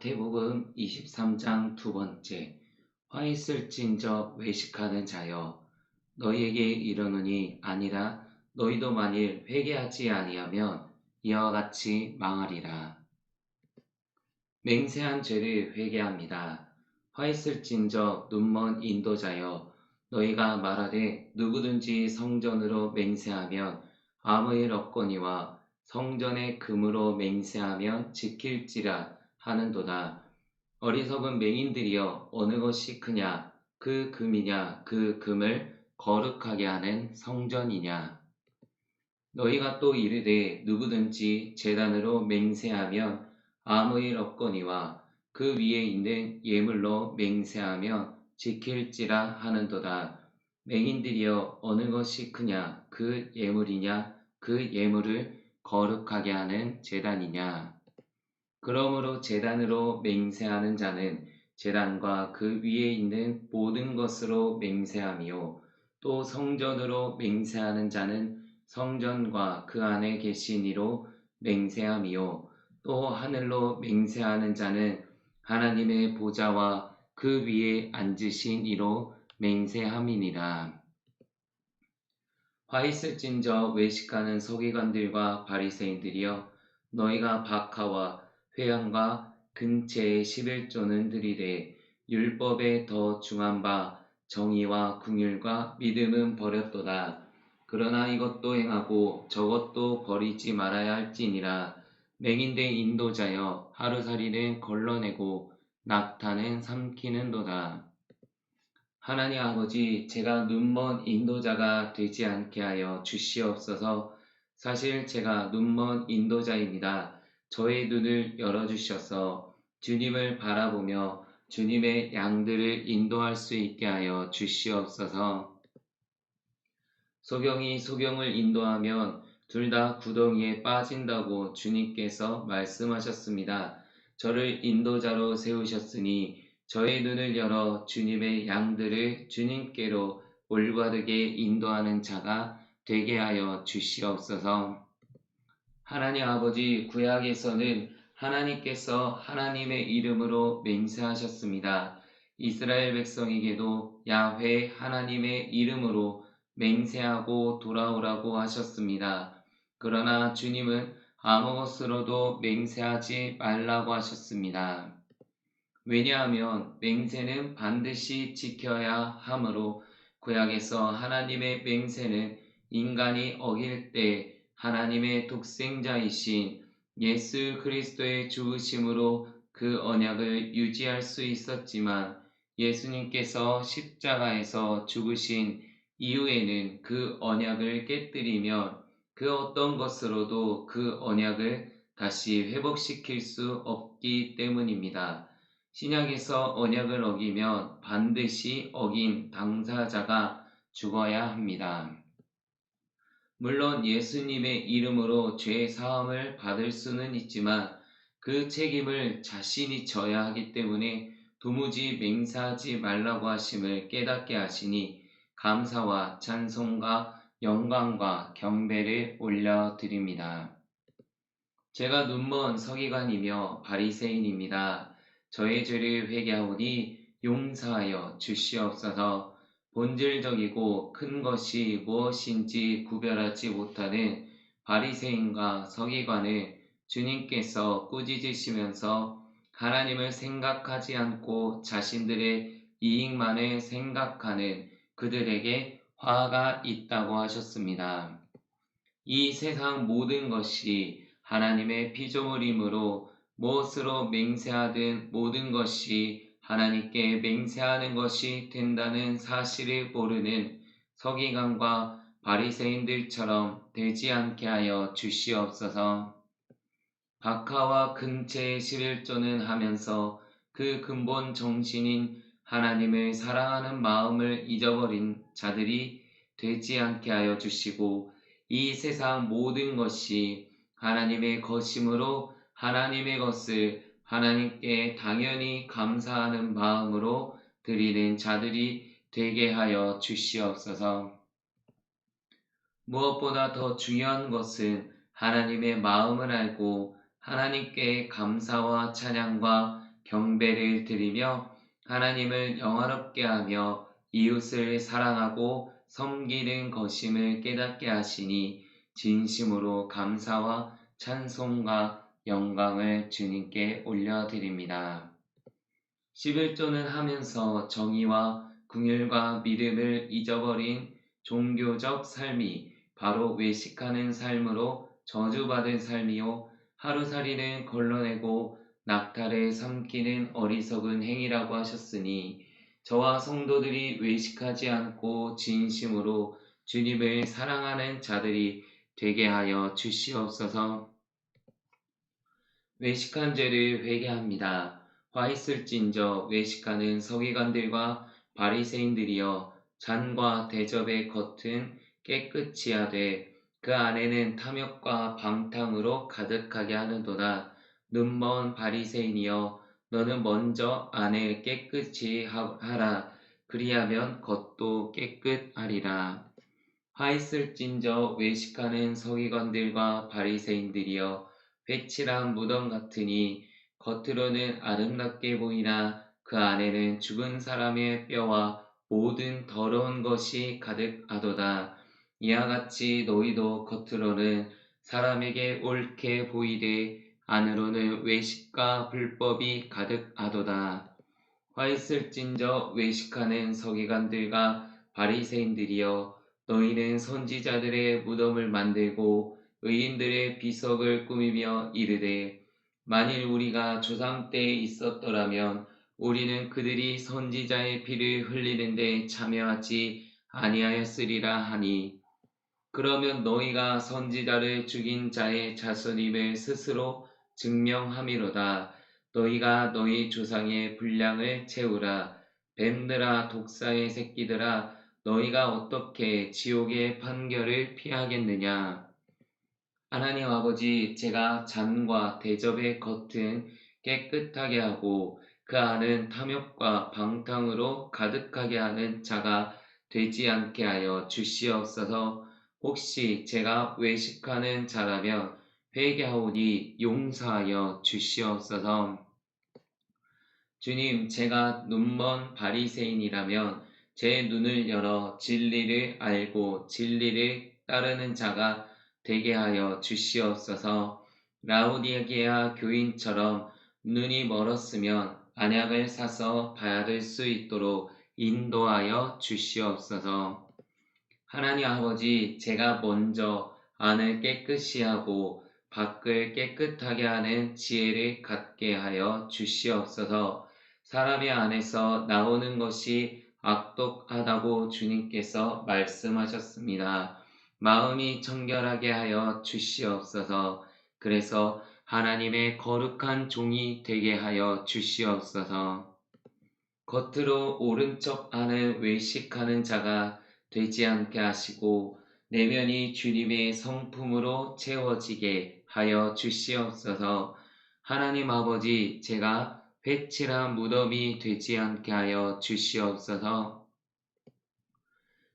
마태복음 23장 두 번째. 화 있을진저 외식하는 자여, 너희에게 이르노니 아니라 너희도 만일 회개하지 아니하면 이와 같이 망하리라. 맹세한 죄를 회개합니다. 화 있을진저 눈먼 인도자여, 너희가 말하되 누구든지 성전으로 맹세하면 아무 일 없거니와 성전의 금으로 맹세하면 지킬지라 하는도다. 어리석은 맹인들이여, 어느 것이 크냐, 그 금이냐, 그 금을 거룩하게 하는 성전이냐. 너희가 또 이르되 누구든지 제단으로 맹세하면 아무 일 없거니와 그 위에 있는 예물로 맹세하면 지킬지라 하는도다. 맹인들이여, 어느 것이 크냐, 그 예물이냐, 그 예물을 거룩하게 하는 제단이냐. 그러므로 제단으로 맹세하는 자는 제단과 그 위에 있는 모든 것으로 맹세하며, 또 성전으로 맹세하는 자는 성전과 그 안에 계신 이로 맹세하며, 또 하늘로 맹세하는 자는 하나님의 보좌와 그 위에 앉으신 이로 맹세함이니라. 화 있을진저 외식하는 서기관들과 바리새인들이여, 너희가 박하와 회양과 근체의 11조는 드리되 율법에 더 중한 바 정의와 긍휼과 믿음은 버렸도다. 그러나 이것도 행하고 저것도 버리지 말아야 할지니라. 맹인된 인도자여, 하루살이는 걸러내고 낙타는 삼키는도다. 하나님 아버지, 제가 눈먼 인도자가 되지 않게 하여 주시옵소서. 사실 제가 눈먼 인도자입니다. 저의 눈을 열어주셔서 주님을 바라보며 주님의 양들을 인도할 수 있게 하여 주시옵소서. 소경이 소경을 인도하면 둘 다 구덩이에 빠진다고 주님께서 말씀하셨습니다. 저를 인도자로 세우셨으니 저의 눈을 열어 주님의 양들을 주님께로 올바르게 인도하는 자가 되게 하여 주시옵소서. 하나님 아버지, 구약에서는 하나님께서 하나님의 이름으로 맹세하셨습니다. 이스라엘 백성에게도 야훼 하나님의 이름으로 맹세하고 돌아오라고 하셨습니다. 그러나 주님은 아무것으로도 맹세하지 말라고 하셨습니다. 왜냐하면 맹세는 반드시 지켜야 하므로, 구약에서 하나님의 맹세는 인간이 어길 때 하나님의 독생자이신 예수 그리스도의 죽으심으로 그 언약을 유지할 수 있었지만, 예수님께서 십자가에서 죽으신 이후에는 그 언약을 깨뜨리면 그 어떤 것으로도 그 언약을 다시 회복시킬 수 없기 때문입니다. 신약에서 언약을 어기면 반드시 어긴 당사자가 죽어야 합니다. 물론 예수님의 이름으로 죄 사함을 받을 수는 있지만 그 책임을 자신이 져야 하기 때문에 도무지 맹세하지 말라고 하심을 깨닫게 하시니 감사와 찬송과 영광과 경배를 올려드립니다. 제가 눈먼 서기관이며 바리새인입니다. 저의 죄를 회개하오니 용서하여 주시옵소서. 본질적이고 큰 것이 무엇인지 구별하지 못하는 바리새인과 서기관을 주님께서 꾸짖으시면서 하나님을 생각하지 않고 자신들의 이익만을 생각하는 그들에게 화가 있다고 하셨습니다. 이 세상 모든 것이 하나님의 피조물이므로 무엇으로 맹세하든 모든 것이 하나님께 맹세하는 것이 된다는 사실을 모르는 서기관과 바리새인들처럼 되지 않게 하여 주시옵소서. 박하와 근체의 11조는 하면서 그 근본 정신인 하나님을 사랑하는 마음을 잊어버린 자들이 되지 않게 하여 주시고, 이 세상 모든 것이 하나님의 것이므로 하나님의 것을 하나님께 당연히 감사하는 마음으로 드리는 자들이 되게 하여 주시옵소서. 무엇보다 더 중요한 것은 하나님의 마음을 알고 하나님께 감사와 찬양과 경배를 드리며 하나님을 영화롭게 하며 이웃을 사랑하고 섬기는 것임을 깨닫게 하시니 진심으로 감사와 찬송과 영광을 주님께 올려드립니다. 11조는 하면서 정의와 긍휼과 믿음을 잊어버린 종교적 삶이 바로 외식하는 삶으로 저주받은 삶이요 하루살이는 걸러내고 낙타를 삼키는 어리석은 행위라고 하셨으니 저와 성도들이 외식하지 않고 진심으로 주님을 사랑하는 자들이 되게 하여 주시옵소서. 외식한 죄를 회개합니다. 화 있을진저 외식하는 서기관들과 바리새인들이여 잔과 대접의 겉은 깨끗이 하되 그 안에는 탐욕과 방탕으로 가득하게 하는도다. 눈먼 바리새인이여 너는 먼저 안을 깨끗이 하라. 그리하면 겉도 깨끗하리라. 화 있을진저 외식하는 서기관들과 바리새인들이여 회칠한 무덤 같으니 겉으로는 아름답게 보이나 그 안에는 죽은 사람의 뼈와 모든 더러운 것이 가득하도다. 이와 같이 너희도 겉으로는 사람에게 옳게 보이되 안으로는 외식과 불법이 가득하도다. 화 있을진저 외식하는 서기관들과 바리새인들이여 너희는 선지자들의 무덤을 만들고 의인들의 비석을 꾸미며 이르되 만일 우리가 조상 때에 있었더라면 우리는 그들이 선지자의 피를 흘리는데 참여하지 아니하였으리라 하니 그러면 너희가 선지자를 죽인 자의 자손임을 스스로 증명함이로다. 너희가 너희 조상의 분량을 채우라. 뱀들아 독사의 새끼들아 너희가 어떻게 지옥의 판결을 피하겠느냐. 하나님 아버지, 제가 잔과 대접의 겉은 깨끗하게 하고 그 안은 탐욕과 방탕으로 가득하게 하는 자가 되지 않게 하여 주시옵소서. 혹시 제가 외식하는 자라면 회개하오니 용서하여 주시옵소서. 주님, 제가 눈먼 바리새인이라면 제 눈을 열어 진리를 알고 진리를 따르는 자가 되게 하여 주시옵소서. 라오디게아 교인처럼 눈이 멀었으면 안약을 사서 봐야 될 수 있도록 인도하여 주시옵소서. 하나님 아버지, 제가 먼저 안을 깨끗이 하고 밖을 깨끗하게 하는 지혜를 갖게 하여 주시옵소서. 사람의 안에서 나오는 것이 악독하다고 주님께서 말씀하셨습니다. 마음이 청결하게 하여 주시옵소서. 그래서 하나님의 거룩한 종이 되게 하여 주시옵소서. 겉으로 옳은 척 하는 외식하는 자가 되지 않게 하시고 내면이 주님의 성품으로 채워지게 하여 주시옵소서. 하나님 아버지, 제가 회칠한 무덤이 되지 않게 하여 주시옵소서.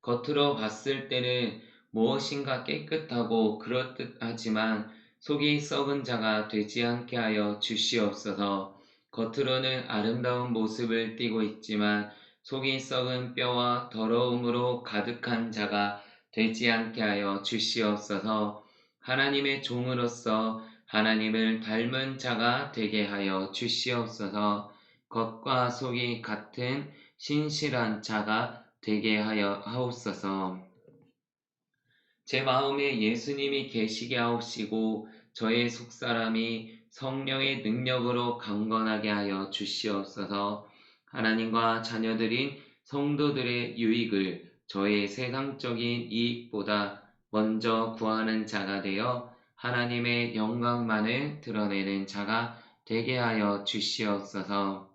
겉으로 봤을 때는 무엇인가 깨끗하고 그럴듯하지만 속이 썩은 자가 되지 않게 하여 주시옵소서. 겉으로는 아름다운 모습을 띠고 있지만 속이 썩은 뼈와 더러움으로 가득한 자가 되지 않게 하여 주시옵소서. 하나님의 종으로서 하나님을 닮은 자가 되게 하여 주시옵소서. 겉과 속이 같은 신실한 자가 되게 하여 하옵소서. 제 마음에 예수님이 계시게 하옵시고 저의 속사람이 성령의 능력으로 강건하게 하여 주시옵소서. 하나님과 자녀들인 성도들의 유익을 저의 세상적인 이익보다 먼저 구하는 자가 되어 하나님의 영광만을 드러내는 자가 되게 하여 주시옵소서.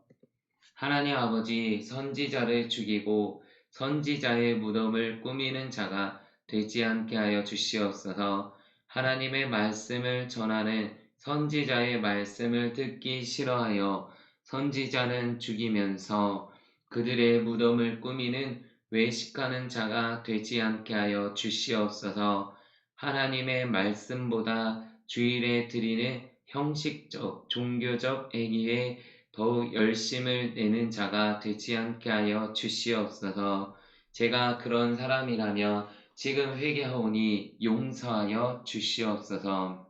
하나님 아버지, 선지자를 죽이고 선지자의 무덤을 꾸미는 자가 되지 않게 하여 주시옵소서. 하나님의 말씀을 전하는 선지자의 말씀을 듣기 싫어하여 선지자는 죽이면서 그들의 무덤을 꾸미는 외식하는 자가 되지 않게 하여 주시옵소서. 하나님의 말씀보다 주일에 드리는 형식적 종교적 행위에 더욱 열심을 내는 자가 되지 않게 하여 주시옵소서. 제가 그런 사람이라며 지금 회개하오니 용서하여 주시옵소서.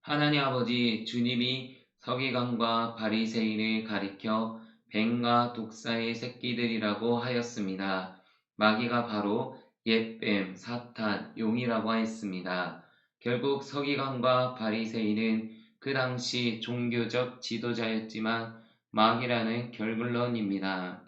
하나님 아버지, 주님이 서기관과 바리새인을 가리켜 뱀과 독사의 새끼들이라고 하였습니다. 마귀가 바로 옛뱀, 사탄, 용이라고 하였습니다. 결국 서기관과 바리새인은 그 당시 종교적 지도자였지만 마귀라는 결론입니다.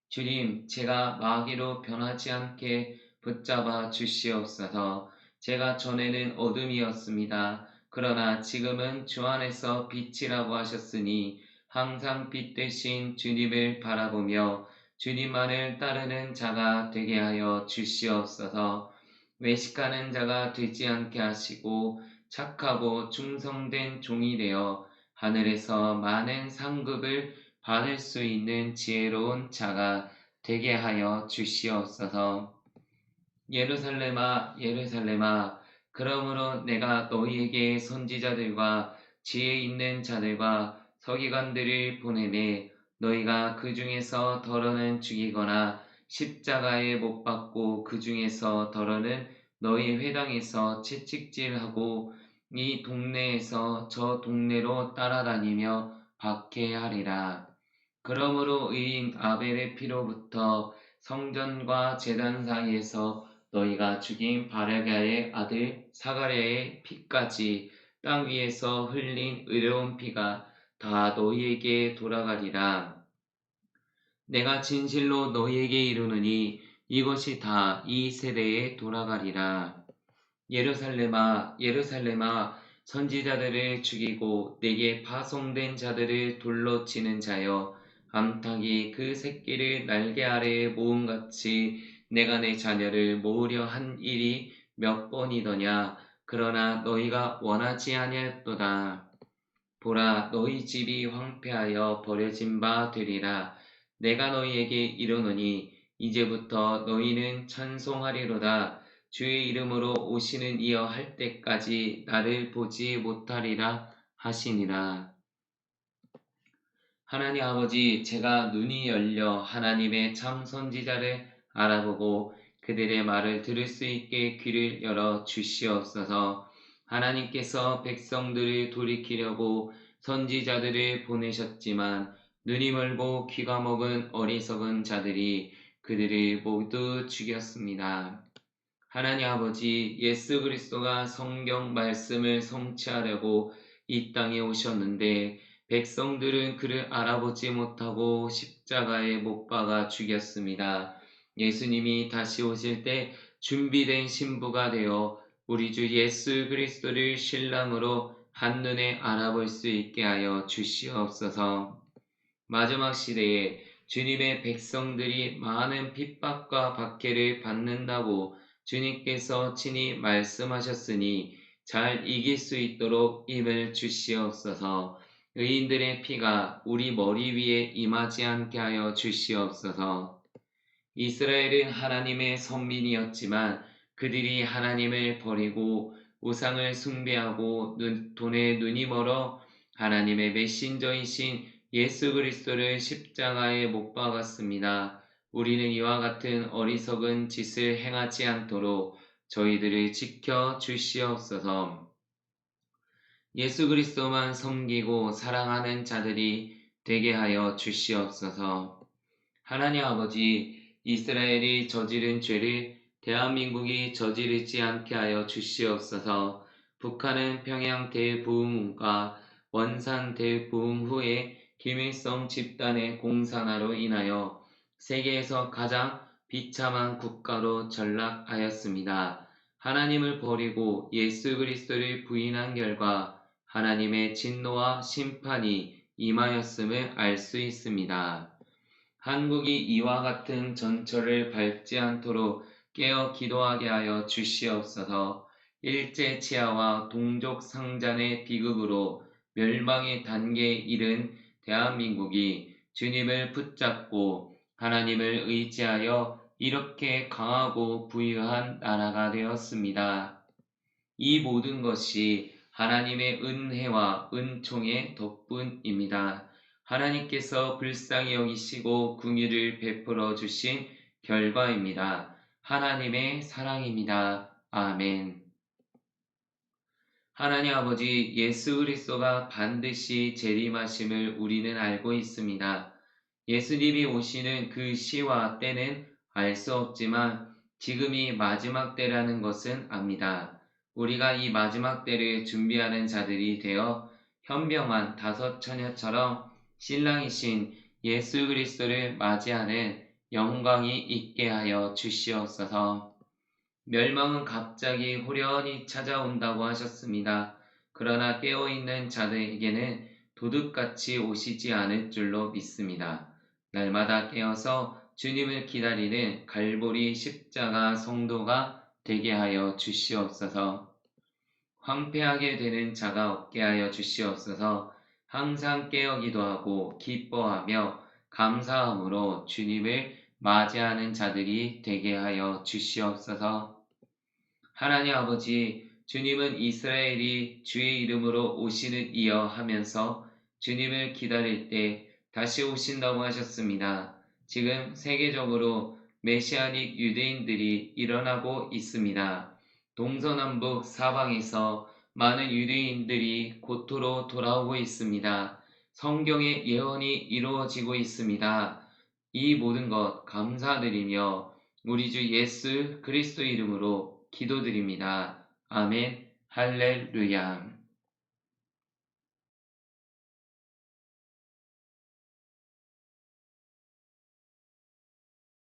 주님, 제가 마귀로 변하지 않게 붙잡아 주시옵소서. 제가 전에는 어둠이었습니다. 그러나 지금은 주 안에서 빛이라고 하셨으니 항상 빛 되신 주님을 바라보며 주님만을 따르는 자가 되게 하여 주시옵소서. 외식하는 자가 되지 않게 하시고 착하고 충성된 종이 되어 하늘에서 많은 상급을 받을 수 있는 지혜로운 자가 되게 하여 주시옵소서. 예루살렘아, 예루살렘아, 그러므로 내가 너희에게 선지자들과 지혜 있는 자들과 서기관들을 보내매 너희가 그 중에서 더러는 죽이거나 십자가에 못 박고 그 중에서 더러는 너희 회당에서 채찍질하고 이 동네에서 저 동네로 따라다니며 박해하리라. 그러므로 의인 아벨의 피로부터 성전과 제단 사이에서 너희가 죽인 바라게의 아들 사가랴의 피까지 땅 위에서 흘린 의로운 피가 다 너희에게 돌아가리라. 내가 진실로 너희에게 이르노니 이것이 다 이 세대에 돌아가리라. 예루살렘아, 예루살렘아, 선지자들을 죽이고 내게 파송된 자들을 돌로 치는 자여, 암탉이 그 새끼를 날개 아래에 모음같이 내가 내 자녀를 모으려 한 일이 몇 번이더냐. 그러나 너희가 원하지 아니하였도다. 보라, 너희 집이 황폐하여 버려진 바 되리라. 내가 너희에게 이르노니 이제부터 너희는 찬송하리로다. 주의 이름으로 오시는 이여 할 때까지 나를 보지 못하리라 하시니라. 하나님 아버지, 제가 눈이 열려 하나님의 참 선지자를 알아보고 그들의 말을 들을 수 있게 귀를 열어 주시옵소서. 하나님께서 백성들을 돌이키려고 선지자들을 보내셨지만 눈이 멀고 귀가 먹은 어리석은 자들이 그들을 모두 죽였습니다. 하나님 아버지, 예수 그리스도가 성경 말씀을 성취하려고 이 땅에 오셨는데 백성들은 그를 알아보지 못하고 십자가에 못 박아 죽였습니다. 예수님이 다시 오실 때 준비된 신부가 되어 우리 주 예수 그리스도를 신랑으로 한눈에 알아볼 수 있게 하여 주시옵소서. 마지막 시대에 주님의 백성들이 많은 핍박과 박해를 받는다고 주님께서 친히 말씀하셨으니 잘 이길 수 있도록 힘을 주시옵소서. 의인들의 피가 우리 머리 위에 임하지 않게 하여 주시옵소서. 이스라엘은 하나님의 선민이었지만 그들이 하나님을 버리고 우상을 숭배하고 돈에 눈이 멀어 하나님의 메신저이신 예수 그리스도를 십자가에 못 박았습니다. 우리는 이와 같은 어리석은 짓을 행하지 않도록 저희들을 지켜 주시옵소서. 예수 그리스도만 섬기고 사랑하는 자들이 되게 하여 주시옵소서. 하나님 아버지, 이스라엘이 저지른 죄를 대한민국이 저지르지 않게 하여 주시옵소서. 북한은 평양 대부흥과 원산 대부흥 후에 김일성 집단의 공산화로 인하여 세계에서 가장 비참한 국가로 전락하였습니다. 하나님을 버리고 예수 그리스도를 부인한 결과 하나님의 진노와 심판이 임하였음을 알 수 있습니다. 한국이 이와 같은 전철을 밟지 않도록 깨어 기도하게 하여 주시옵소서. 일제 치하와 동족 상잔의 비극으로 멸망의 단계에 이른 대한민국이 주님을 붙잡고 하나님을 의지하여 이렇게 강하고 부유한 나라가 되었습니다. 이 모든 것이 하나님의 은혜와 은총의 덕분입니다. 하나님께서 불쌍히 여기시고 긍휼을 베풀어 주신 결과입니다. 하나님의 사랑입니다. 아멘. 하나님 아버지, 예수 그리스도가 반드시 재림하심을 우리는 알고 있습니다. 예수님이 오시는 그 시와 때는 알 수 없지만 지금이 마지막 때라는 것은 압니다. 우리가 이 마지막 때를 준비하는 자들이 되어 현명한 다섯 처녀처럼 신랑이신 예수 그리스도를 맞이하는 영광이 있게 하여 주시옵소서. 멸망은 갑자기 호련히 찾아온다고 하셨습니다. 그러나 깨어있는 자들에게는 도둑같이 오시지 않을 줄로 믿습니다. 날마다 깨어서 주님을 기다리는 갈보리 십자가 성도가 되게 하여 주시옵소서. 황폐하게 되는 자가 없게 하여 주시옵소서. 항상 깨어 기도하고 기뻐하며 감사함으로 주님을 맞이하는 자들이 되게 하여 주시옵소서. 하나님 아버지, 주님은 이스라엘이 주의 이름으로 오시는 이여 하면서 주님을 기다릴 때 다시 오신다고 하셨습니다. 지금 세계적으로 메시아닉 유대인들이 일어나고 있습니다. 동서남북 사방에서 많은 유대인들이 고토로 돌아오고 있습니다. 성경의 예언이 이루어지고 있습니다. 이 모든 것 감사드리며 우리 주 예수 그리스도 이름으로 기도드립니다. 아멘. 할렐루야.